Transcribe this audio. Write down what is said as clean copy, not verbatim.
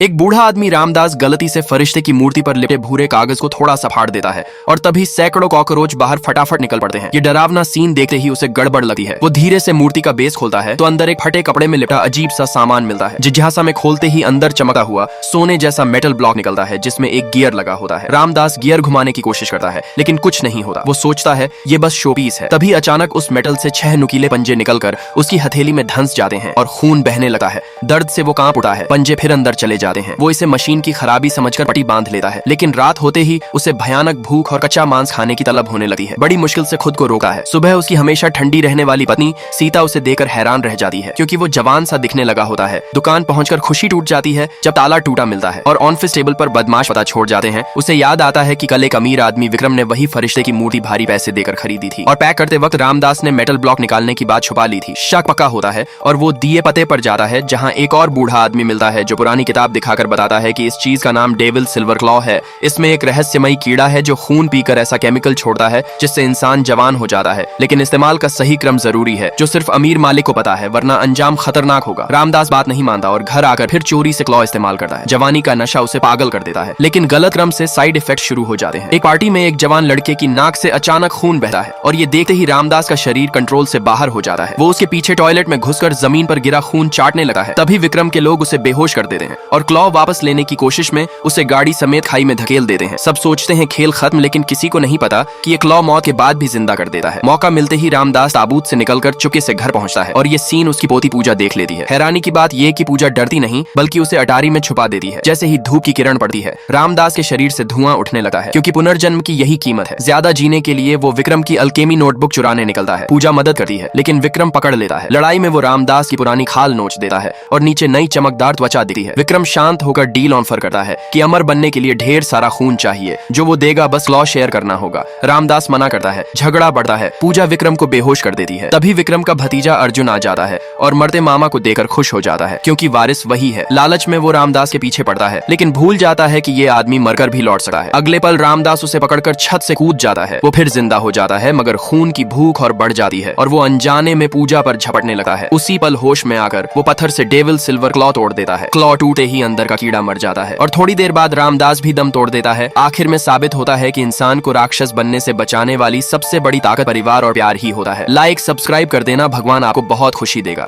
एक बूढ़ा आदमी रामदास गलती से फरिश्ते की मूर्ति पर लिपटे भूरे कागज को थोड़ा सा फाड़ देता है और तभी सैकड़ों कॉकरोच बाहर फटाफट निकल पड़ते हैं। ये डरावना सीन देखते ही उसे गड़बड़ लगती है। वो धीरे से मूर्ति का बेस खोलता है तो अंदर एक फटे कपड़े में लिपटा अजीब सा सामान मिलता है। जिज्ञासा में खोलते ही अंदर चमकता हुआ सोने जैसा मेटल ब्लॉक निकलता है जिसमें एक गियर लगा होता है। रामदास गियर घुमाने की कोशिश करता है लेकिन कुछ नहीं होता। वो सोचता है ये बस शोपीस है। तभी अचानक उस मेटल से 6 नुकीले पंजे निकलकर उसकी हथेली में धंस जाते हैं और खून बहने लगता है। दर्द से वो कांप उठा है। पंजे फिर अंदर चले जाते हैं। वो इसे मशीन की खराबी समझकर पट्टी बांध लेता है लेकिन रात होते ही उसे भयानक भूख और कच्चा मांस खाने की तलब होने लगती है। बड़ी मुश्किल से खुद को रोका है। सुबह उसकी हमेशा ठंडी रहने वाली पत्नी सीता उसे देखकर हैरान रह जाती है क्योंकि वो जवान सा दिखने लगा होता है। दुकान पहुंचकर खुशी टूट जाती है जब ताला टूटा मिलता है और ऑफिस टेबल पर बदमाश पता छोड़ जाते हैं। उसे याद आता है कि कल एक अमीर आदमी विक्रम ने वही फरिश्ते की मूर्ति भारी पैसे देकर खरीदी थी और पैक करते वक्त रामदास ने मेटल ब्लॉक निकालने की बात छुपा ली थी। शक पक्का होता है और वो दिए पते पर जाता है जहाँ एक और बूढ़ा आदमी मिलता है जो पुरानी किताब दिखाकर बताता है कि इस चीज का नाम डेविल सिल्वर क्लॉ है। इसमें एक रहस्यमयी कीड़ा है जो खून पीकर ऐसा केमिकल छोड़ता है जिससे इंसान जवान हो जाता है, लेकिन इस्तेमाल का सही क्रम जरूरी है जो सिर्फ अमीर मालिक को पता है वरना अंजाम खतरनाक होगा। रामदास बात नहीं मानता और घर आकर फिर चोरी से क्लॉ इस्तेमाल करता है। जवानी का नशा उसे पागल कर देता है लेकिन गलत क्रम से साइड इफेक्ट शुरू हो जाते हैं। एक पार्टी में एक जवान लड़के की नाक से अचानक खून बहता है और ये देखते ही रामदास का शरीर कंट्रोल से बाहर हो जाता है। वो उसके पीछे टॉयलेट में घुसकर जमीन पर गिरा खून चाटने लगा है। तभी विक्रम के लोग उसे बेहोश कर देते हैं और क्लॉ वापस लेने की कोशिश में उसे गाड़ी समेत खाई में धकेल देते हैं। सब सोचते हैं खेल खत्म लेकिन किसी को नहीं पता कि ये क्लॉ मौत के बाद भी जिंदा कर देता है। मौका मिलते ही रामदास ताबूत से निकलकर चुपके से घर पहुंचता है और ये सीन उसकी पोती पूजा देख लेती है। हैरानी की बात ये कि पूजा डरती नहीं बल्कि उसे अटारी में छुपा देती है। जैसे ही धूप की किरण पड़ती है रामदास के शरीर से धुआं उठने लगता है क्योंकि पुनर्जन्म की यही कीमत है। ज्यादा जीने के लिए वो विक्रम की अल्केमी नोटबुक चुराने निकलता है। पूजा मदद करती है लेकिन विक्रम पकड़ लेता है। लड़ाई में वो रामदास की पुरानी खाल नोच देता है और नीचे नई चमकदार त्वचा दिखती है। विक्रम शांत होकर डील ऑफर करता है कि अमर बनने के लिए ढेर सारा खून चाहिए, जो वो देगा बस क्लॉ शेयर करना होगा। रामदास मना करता है। झगड़ा बढ़ता है। पूजा विक्रम को बेहोश कर देती है। तभी विक्रम का भतीजा अर्जुन आ जाता है और मरते मामा को देकर खुश हो जाता है क्योंकि वारिस वही है। लालच में वो रामदास के पीछे पड़ता है लेकिन भूल जाता है कि ये आदमी मरकर भी लौट सकता है। अगले पल रामदास उसे पकड़कर छत से कूद जाता है। वो फिर जिंदा हो जाता है मगर खून की भूख और बढ़ जाती है और वो अनजाने में पूजा पर झपटने लगता है। उसी पल होश में आकर वो पत्थर से डेविल सिल्वर क्लॉ तोड़ देता है। क्लॉ टूटे ही अंदर का कीड़ा मर जाता है और थोड़ी देर बाद रामदास भी दम तोड़ देता है। आखिर में साबित होता है कि इंसान को राक्षस बनने से बचाने वाली सबसे बड़ी ताकत परिवार और प्यार ही होता है। लाइक सब्सक्राइब कर देना, भगवान आपको बहुत खुशी देगा।